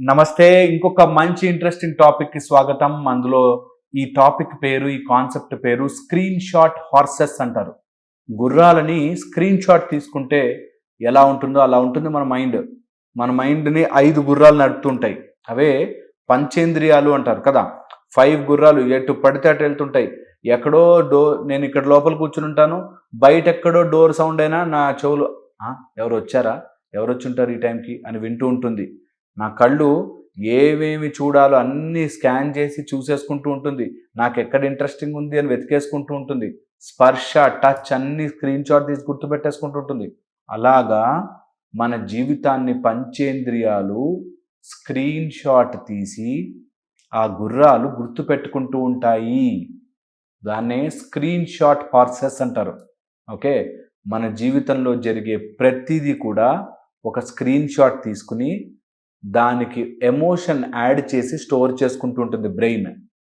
నమస్తే. ఇంకొక మంచి ఇంట్రెస్టింగ్ టాపిక్కి స్వాగతం. అందులో ఈ టాపిక్ పేరు, ఈ కాన్సెప్ట్ పేరు స్క్రీన్ షాట్ హార్సెస్ అంటారు. గుర్రాలని స్క్రీన్ షాట్ తీసుకుంటే ఎలా ఉంటుందో అలా ఉంటుంది మన మైండ్. మన మైండ్ని 5 గుర్రాలు నడుపుతుంటాయి. అవే పంచేంద్రియాలు అంటారు కదా. 5 గుర్రాలు ఎటు పడితే అటు వెళ్తుంటాయి. ఎక్కడో నేను ఇక్కడ లోపల కూర్చుని ఉంటాను, బయట ఎక్కడో డోర్ సౌండ్ అయినా నా చెవులు ఎవరు వచ్చారా, ఎవరు వచ్చి ఉంటారు ఈ టైంకి అని వింటూ ఉంటుంది. నా కళ్ళు ఏమేమి చూడాలో అన్నీ స్కాన్ చేసి చూసేసుకుంటూ ఉంటుంది. నాకు ఎక్కడ ఇంట్రెస్టింగ్ ఉంది అని వెతికేసుకుంటూ ఉంటుంది. స్పర్శ, టచ్ అన్ని స్క్రీన్ షాట్ తీసి గుర్తుపెట్టేసుకుంటూ ఉంటుంది. అలాగా మన జీవితాన్ని పంచేంద్రియాలు స్క్రీన్ షాట్ తీసి ఆ గుర్రాలు గుర్తుపెట్టుకుంటూ ఉంటాయి. దాన్నే స్క్రీన్ షాట్ హార్సెస్ అంటారు. ఓకే, మన జీవితంలో జరిగే ప్రతిదీ కూడా ఒక స్క్రీన్ షాట్ తీసుకుని దానికి ఎమోషన్ యాడ్ చేసి స్టోర్ చేసుకుంటూ ఉంటుంది బ్రెయిన్.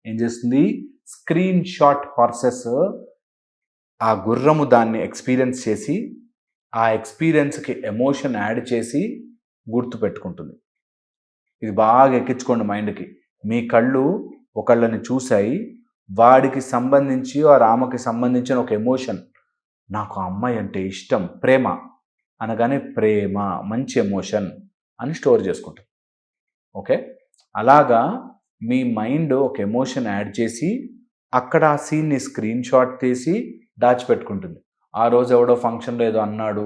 ఏం చేస్తుంది? స్క్రీన్ షాట్ హార్సెస్ ఆ గుర్రము దాన్ని ఎక్స్పీరియన్స్ చేసి ఆ ఎక్స్పీరియన్స్కి ఎమోషన్ యాడ్ చేసి గుర్తుపెట్టుకుంటుంది. ఇది బాగా ఎక్కించుకోండి మైండ్కి. మీ కళ్ళు ఒకళ్ళని చూసాయి, వాడికి సంబంధించి ఆ రామకి సంబంధించిన ఒక ఎమోషన్, నాకు ఆ అమ్మాయి అంటే ఇష్టం, ప్రేమ అనగానే ప్రేమ మంచి ఎమోషన్ అని స్టోర్ చేసుకుంటుంది. ఓకే, అలాగా మీ మైండ్ ఒక ఎమోషన్ యాడ్ చేసి అక్కడ ఆ సీన్ని స్క్రీన్ షాట్ తీసి దాచిపెట్టుకుంటుంది. ఆ రోజు ఎవడో ఫంక్షన్లో ఏదో అన్నాడు,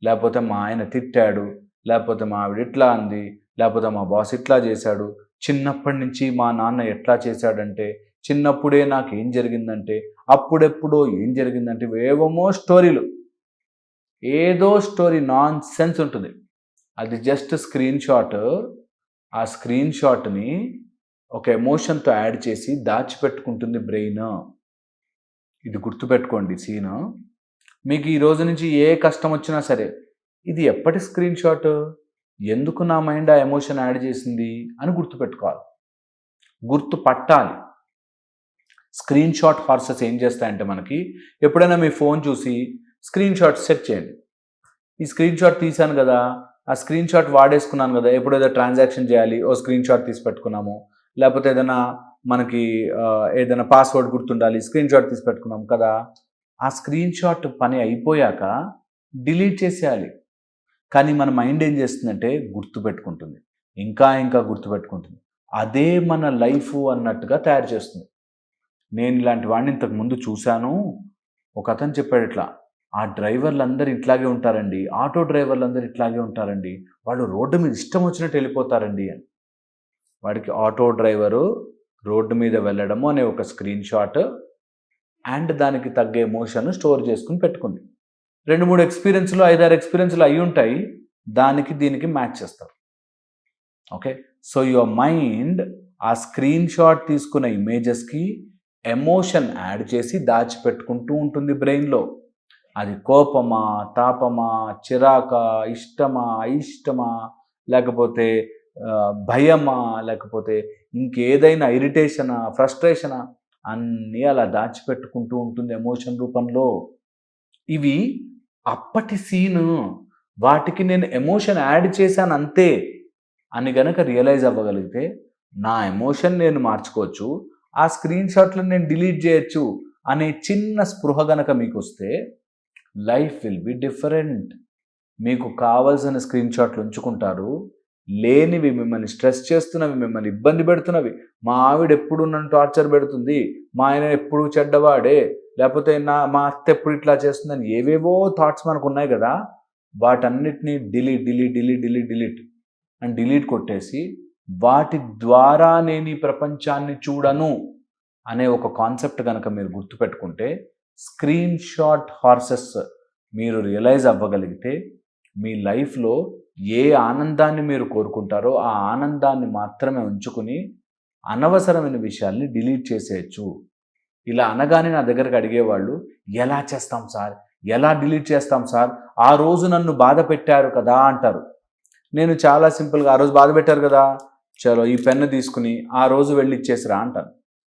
లేకపోతే మా ఆయన తిట్టాడు, లేకపోతే మా ఆవిడ ఇట్లా అంది, లేకపోతే మా బాస్ ఇట్లా చేశాడు, చిన్నప్పటి నుంచి మా నాన్న ఎట్లా చేశాడంటే, చిన్నప్పుడే నాకు ఏం జరిగిందంటే, అప్పుడెప్పుడో ఏం జరిగిందంటే, ఏవేమో స్టోరీలు, ఏదో స్టోరీ నాన్ సెన్స్ ఉంటుంది. అది జస్ట్ స్క్రీన్ షాట్. ఆ స్క్రీన్ షాట్ని ఒక ఎమోషన్తో యాడ్ చేసి దాచిపెట్టుకుంటుంది బ్రెయిన్. ఇది గుర్తుపెట్టుకోండి సీన్. మీకు ఈ రోజు నుంచి ఏ కష్టం వచ్చినా సరే, ఇది ఎప్పటి స్క్రీన్ షాట్, ఎందుకు నా మైండ్ ఆ ఎమోషన్ యాడ్ చేసింది అని గుర్తుపెట్టుకోవాలి, గుర్తుపట్టాలి. స్క్రీన్ షాట్ హార్సెస్ ఏం చేస్తాయంటే, మనకి ఎప్పుడైనా మీ ఫోన్ చూసి స్క్రీన్ షాట్ సెట్ చేయండి. ఈ స్క్రీన్ షాట్ తీశాను కదా, ఆ స్క్రీన్ షాట్ వాడేసుకున్నాను కదా, ఎప్పుడేదో ట్రాన్సాక్షన్ చేయాలి ఓ స్క్రీన్ షాట్ తీసి పెట్టుకున్నాము, లేకపోతే ఏదైనా మనకి ఏదైనా పాస్వర్డ్ గుర్తుండాలి, స్క్రీన్ షాట్ తీసి పెట్టుకున్నాం కదా, ఆ స్క్రీన్ షాట్ పని అయిపోయాక డిలీట్ చేసేయాలి. కానీ మన మైండ్ ఏం చేస్తుందంటే గుర్తుపెట్టుకుంటుంది, ఇంకా ఇంకా గుర్తుపెట్టుకుంటుంది. అదే మన లైఫ్ అన్నట్టుగా తయారు చేస్తుంది. నేను ఇలాంటి వాడిని ఇంతకు ముందు చూశాను, ఒక అతను చెప్పాడు ఇట్లా, ఆ డ్రైవర్లు అందరూ ఇట్లాగే ఉంటారండి, ఆటో డ్రైవర్లు అందరూ ఇట్లాగే ఉంటారండి, వాళ్ళు రోడ్డు మీద ఇష్టం వచ్చినట్టు వెళ్ళిపోతారండి అని. వాడికి ఆటో డ్రైవరు రోడ్డు మీద వెళ్ళడము అనే ఒక స్క్రీన్ షాట్ అండ్ దానికి తగ్గ ఎమోషన్ స్టోర్ చేసుకుని పెట్టుకుంది. 2-3 ఎక్స్పీరియన్స్లు, 5-6 ఎక్స్పీరియన్స్లు అయి ఉంటాయి, దానికి దీనికి మ్యాచ్ చేస్తారు. ఓకే, సో యువర్ మైండ్ ఆ స్క్రీన్ షాట్ తీసుకున్న ఇమేజెస్కి ఎమోషన్ యాడ్ చేసి దాచిపెట్టుకుంటూ ఉంటుంది బ్రెయిన్లో. అది కోపమా, తాపమా, చిరాకా, ఇష్టమా, అయిష్టమా, లేకపోతే భయమా, లేకపోతే ఇంకేదైనా ఇరిటేషనా, ఫ్రస్ట్రేషనా, అన్నీ అలా దాచిపెట్టుకుంటూ ఉంటుంది ఎమోషన్ రూపంలో. ఇవి అప్పటి సీను, వాటికి నేను ఎమోషన్ యాడ్ చేశాను అంతే అని గనక రియలైజ్ అవ్వగలిగితే నా ఎమోషన్ నేను మార్చుకోవచ్చు, ఆ స్క్రీన్ షాట్లను నేను డిలీట్ చేయొచ్చు అనే చిన్న స్పృహ గనక మీకు వస్తే లైఫ్ విల్ బి డిఫరెంట్. మీకు కావాల్సిన స్క్రీన్ షాట్లు ఉంచుకుంటారు, లేనివి, మిమ్మల్ని స్ట్రెస్ చేస్తున్నవి, మిమ్మల్ని ఇబ్బంది పెడుతున్నవి, మా ఆవిడ ఎప్పుడు నన్ను టార్చర్ పెడుతుంది, మా ఆయన ఎప్పుడు చెడ్డవాడే, లేకపోతే మా అత్త ఎప్పుడు ఇట్లా చేస్తుందని ఏవేవో థాట్స్ మనకు ఉన్నాయి కదా, వాటన్నిటినీ delete delete delete delete delete అని డిలీట్ కొట్టేసి వాటి ద్వారా నేను ఈ ప్రపంచాన్ని చూడను అనే ఒక కాన్సెప్ట్ కనుక మీరు గుర్తుపెట్టుకుంటే, స్క్రీన్ షాట్ హార్సెస్ మీరు రియలైజ్ అవ్వగలిగితే మీ లైఫ్లో ఏ ఆనందాన్ని మీరు కోరుకుంటారో ఆ ఆనందాన్ని మాత్రమే ఉంచుకుని అనవసరమైన విషయాల్ని డిలీట్ చేసేయచ్చు. ఇలా అనగానే నా దగ్గరకు అడిగేవాళ్ళు, ఎలా చేస్తాం సార్, ఎలా డిలీట్ చేస్తాం సార్, ఆ రోజు నన్ను బాధ పెట్టారు కదా అంటారు. నేను చాలా సింపుల్గా, ఆ రోజు బాధ పెట్టారు కదా, చలో ఈ పెన్ను తీసుకుని ఆ రోజు వెళ్ళి ఇచ్చేసిరా అంటాను.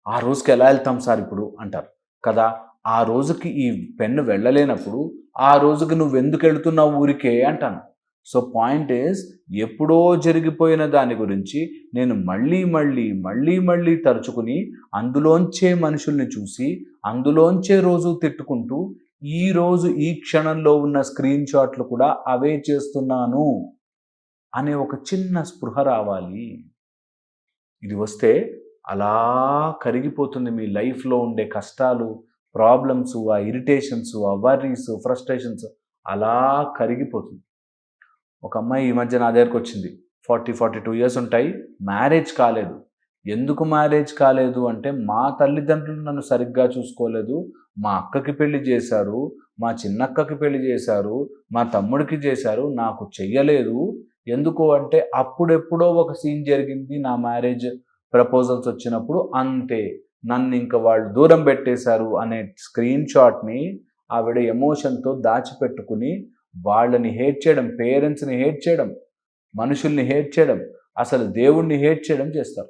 ఆ రోజుకి ఎలా వెళ్తాం సార్ ఇప్పుడు అంటారు కదా. ఆ రోజుకి ఈ పెన్ను వెళ్ళలేనప్పుడు ఆ రోజుకి నువ్వు ఎందుకు వెళుతున్నావు ఊరికే అంటాను. సో పాయింట్ ఈజ్, ఎప్పుడో జరిగిపోయిన దాని గురించి నేను మళ్ళీ తలుచుకుని అందులోంచే మనుషుల్ని చూసి అందులోంచే రోజు తిట్టుకుంటూ ఈ రోజు ఈ క్షణంలో ఉన్న స్క్రీన్ షాట్లు కూడా అవే చేస్తున్నాను అనే ఒక చిన్న స్పృహ రావాలి. ఇది వస్తే అలా కరిగిపోతుంది మీ లైఫ్లో ఉండే కష్టాలు, ప్రాబ్లమ్స్, ఆ ఇరిటేషన్స్, ఆ వర్రీస్, ఫ్రస్ట్రేషన్స్ అలా కరిగిపోతుంది. ఒక అమ్మాయి ఈ మధ్య నా దగ్గరకు వచ్చింది. 42 ఇయర్స్ ఉంటాయి, మ్యారేజ్ కాలేదు. ఎందుకు మ్యారేజ్ కాలేదు అంటే, మా తల్లిదండ్రులు నన్ను సరిగ్గా చూసుకోలేదు, మా అక్కకి పెళ్లి చేశారు, మా చిన్నక్కకి పెళ్లి చేశారు, మా తమ్ముడికి చేశారు, నాకు చెయ్యలేదు. ఎందుకు అంటే అప్పుడెప్పుడో ఒక సీన్ జరిగింది నా మ్యారేజ్ ప్రపోజల్స్ వచ్చినప్పుడు, అంతే, నన్ను ఇంకా వాళ్ళు దూరం పెట్టేశారు అనే స్క్రీన్ షాట్ని ఆవిడ ఎమోషన్తో దాచిపెట్టుకుని వాళ్ళని హేట్ చేయడం, పేరెంట్స్ని హేట్ చేయడం, మనుషుల్ని హేట్ చేయడం, అసలు దేవుణ్ణి హేట్ చేయడం చేస్తారు.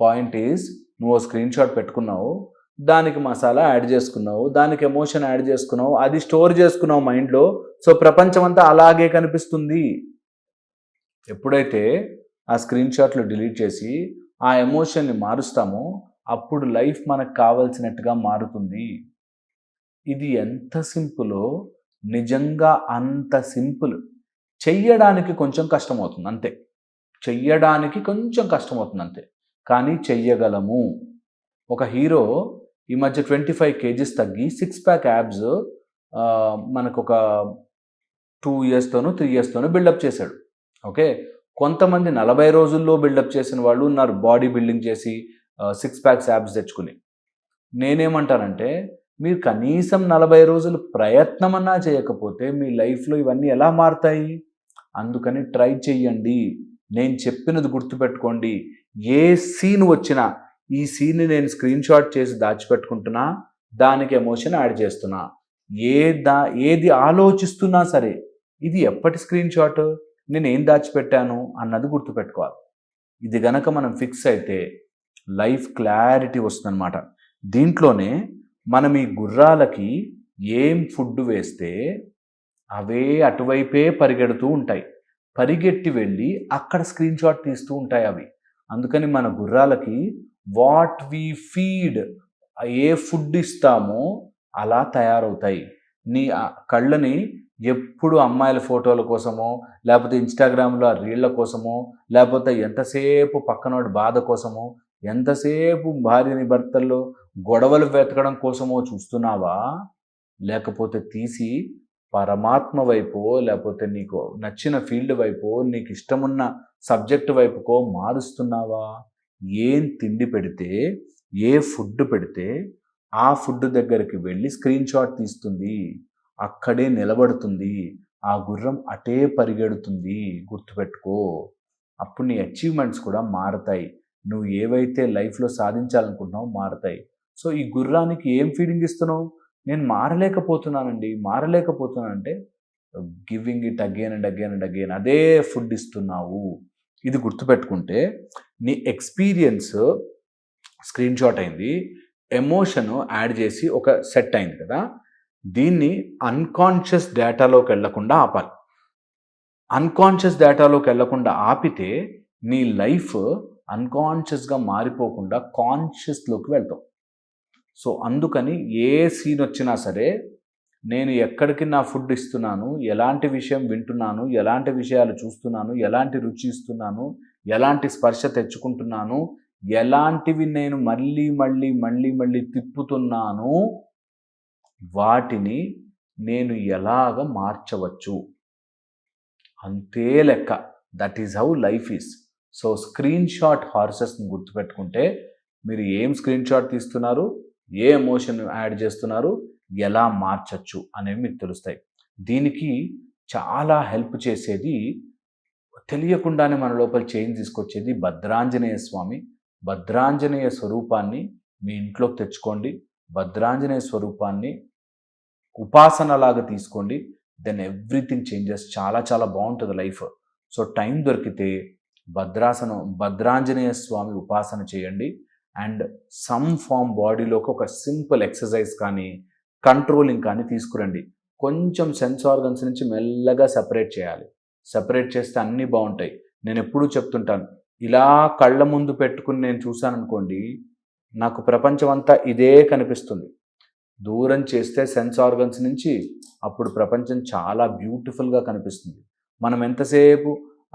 పాయింట్ ఈజ్, నువ్వు స్క్రీన్ షాట్ పెట్టుకున్నావు, దానికి మసాలా యాడ్ చేసుకున్నావు, దానికి ఎమోషన్ యాడ్ చేసుకున్నావు, అది స్టోర్ చేసుకున్నావు మైండ్లో. సో ప్రపంచం అంతా అలాగే కనిపిస్తుంది. ఎప్పుడైతే ఆ స్క్రీన్ షాట్లు డిలీట్ చేసి ఆ ఎమోషన్ని మారుస్తామో అప్పుడు లైఫ్ మనకు కావాల్సినట్టుగా మారుతుంది. ఇది ఎంత సింపులో నిజంగా అంత సింపుల్. చెయ్యడానికి కొంచెం కష్టమవుతుంది అంతే, చెయ్యడానికి కొంచెం కష్టమవుతుంది అంతే, కానీ చెయ్యగలము. ఒక హీరో ఈ మధ్య 25 kgs తగ్గి 6 pack యాబ్స్ మనకు ఒక 2 yearsతోనూ 3 yearsతోనూ బిల్డప్ చేశాడు. ఓకే, కొంతమంది 40 రోజుల్లో బిల్డప్ చేసిన వాళ్ళు ఉన్నారు, బాడీ బిల్డింగ్ చేసి 6 packs యాబ్స్ తెచ్చుకుని. నేనేమంటానంటే, మీరు కనీసం 40 రోజులు ప్రయత్నమన్నా చేయకపోతే మీ లైఫ్లో ఇవన్నీ ఎలా మారుతాయి? అందుకని ట్రై చెయ్యండి. నేను చెప్పినది గుర్తుపెట్టుకోండి. ఏ సీన్ వచ్చినా ఈ సీన్ని నేను స్క్రీన్ షాట్ చేసి దాచిపెట్టుకుంటున్నా, దానికి ఎమోషన్ యాడ్ చేస్తున్నా. ఏది ఆలోచిస్తున్నా సరే, ఇది ఎప్పటి స్క్రీన్ షాట్, నేను ఏం దాచిపెట్టాను అన్నది గుర్తుపెట్టుకోవాలి. ఇది గనక మనం ఫిక్స్ అయితే లైఫ్ క్లారిటీ వస్తుందన్నమాట. దీంట్లోనే మనం ఈ గుర్రాలకి ఏం ఫుడ్ వేస్తే అవే అటువైపే పరిగెడుతూ ఉంటాయి, పరిగెట్టి వెళ్ళి అక్కడ స్క్రీన్ షాట్ తీస్తూ ఉంటాయి అవి. అందుకని మన గుర్రాలకి వాట్ వి ఫీడ్, ఏ ఫుడ్ ఇస్తామో అలా తయారవుతాయి. నీ కళ్ళని ఎప్పుడు అమ్మాయిల ఫోటోల కోసమో, లేకపోతే ఇన్స్టాగ్రామ్లో ఆ రీళ్ల కోసమో, లేకపోతే ఎంతసేపు పక్కనోడి బాధ కోసమో, ఎంతసేపు భార్యని భర్తల్లో గొడవలు వెతకడం కోసమో చూస్తున్నావా? లేకపోతే తీసి పరమాత్మ వైపు, లేకపోతే నీకు నచ్చిన ఫీల్డ్ వైపు, నీకు ఇష్టమున్న సబ్జెక్ట్ వైపుకో మారుస్తున్నావా? ఏం తిండి పెడితే, ఏ ఫుడ్ పెడితే ఆ ఫుడ్ దగ్గరికి వెళ్ళి స్క్రీన్ షాట్ తీస్తుంది, అక్కడే నిలబడుతుంది, ఆ గుర్రం అటే పరిగెడుతుంది. గుర్తుపెట్టుకో. అప్పుడు నీ అచీవ్మెంట్స్ కూడా మారతాయి. నువ్వు ఏవైతే లైఫ్లో సాధించాలనుకుంటున్నావో మారతాయి. సో ఈ గుర్రానికి ఏం ఫీడింగ్ ఇస్తున్నావు? నేను మారలేకపోతున్నానంటే giving it again and again and again, అదే ఫుడ్ ఇస్తున్నావు. ఇది గుర్తుపెట్టుకుంటే నీ ఎక్స్పీరియన్స్ స్క్రీన్ షాట్ అయింది, ఎమోషన్ యాడ్ చేసి ఒక సెట్ అయింది కదా, దీన్ని అన్కాన్షియస్ డేటాలోకి వెళ్లకుండా ఆపాలి. అన్కాన్షియస్ డేటాలోకి వెళ్లకుండా ఆపితే నీ లైఫ్ అన్కాన్షియస్గా మారిపోకుండా కాన్షియస్లోకి వెళ్తాం. సో అందుకని ఏ సీన్ వచ్చినా సరే, నేను ఎక్కడికి నా ఫుడ్ ఇస్తున్నాను, ఎలాంటి విషయం వింటున్నాను, ఎలాంటి విషయాలు చూస్తున్నాను, ఎలాంటి రుచి ఇస్తున్నాను, ఎలాంటి స్పర్శ తెచ్చుకుంటున్నాను, ఎలాంటివి నేను మళ్ళీ తిప్పుతున్నాను, వాటిని నేను ఎలాగ మార్చవచ్చు, అంతే లెక్క. That is how life is. So screen shot హార్సెస్ని గుర్తుపెట్టుకుంటే మీరు ఏం స్క్రీన్ షాట్ తీస్తున్నారు, ఏ ఎమోషన్ యాడ్ చేస్తున్నారు, ఎలా మార్చచ్చు అనేవి మీకు తెలుస్తాయి. దీనికి చాలా హెల్ప్ చేసేది, తెలియకుండానే మన లోపల చేంజ్ తీసుకొచ్చేది భద్రాంజనేయ స్వామి. భద్రాంజనేయ స్వరూపాన్ని మీ ఇంట్లోకి తెచ్చుకోండి, భద్రాంజనేయ స్వరూపాన్ని ఉపాసనలాగా తీసుకోండి. Then everything changes. చాలా చాలా బాగుంటుంది లైఫ్. సో టైం దొరికితే భద్రాంజనేయ స్వామి ఉపాసన చేయండి. అండ్ సమ్ ఫామ్ బాడీలోకి ఒక సింపుల్ ఎక్సర్సైజ్ కానీ కంట్రోలింగ్ కానీ తీసుకురండి. కొంచెం సెన్స్ ఆర్గన్స్ నుంచి మెల్లగా సెపరేట్ చేయాలి. సెపరేట్ చేస్తే అన్నీ బాగుంటాయి. నేను ఎప్పుడూ చెప్తుంటాను, ఇలా కళ్ళ ముందు పెట్టుకుని నేను చూశాననుకోండి, నాకు ప్రపంచం అంతా ఇదే కనిపిస్తుంది. దూరం చేస్తే సెన్స్ ఆర్గన్స్ నుంచి అప్పుడు ప్రపంచం చాలా బ్యూటిఫుల్గా కనిపిస్తుంది. మనం ఎంతసేపు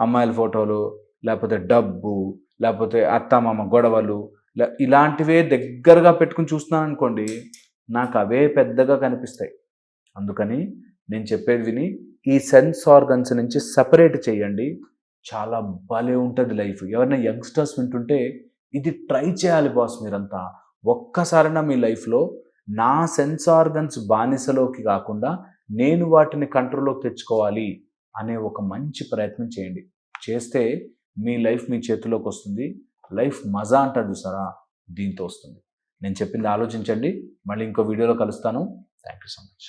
అమ్మాయిల ఫోటోలు, లేకపోతే డబ్బు, లేకపోతే అత్తమామ గొడవలు, ఇలాంటివే దగ్గరగా పెట్టుకుని చూస్తున్నాను అనుకోండి, నాకు అవే పెద్దగా కనిపిస్తాయి. అందుకని నేను చెప్పేది విని ఈ సెన్స్ ఆర్గన్స్ నుంచి సపరేట్ చేయండి. చాలా భలే ఉంటుంది లైఫ్. ఎవరైనా యంగ్స్టర్స్ వింటుంటే ఇది ట్రై చేయాలి బాస్ మీరంతా. ఒక్కసారైనా మీ లైఫ్లో నా సెన్స్ ఆర్గన్స్ బానిసలోకి కాకుండా నేను వాటిని కంట్రోల్లోకి తెచ్చుకోవాలి అనే ఒక మంచి ప్రయత్నం చేయండి. చేస్తే మీ లైఫ్ మీ చేతిలోకి వస్తుంది. లైఫ్ మజా అంటారు చూసారా, దీంతో వస్తుంది. నేను చెప్పింది ఆలోచించండి. మళ్ళీ ఇంకో వీడియోలో కలుస్తాను. Thank you so much.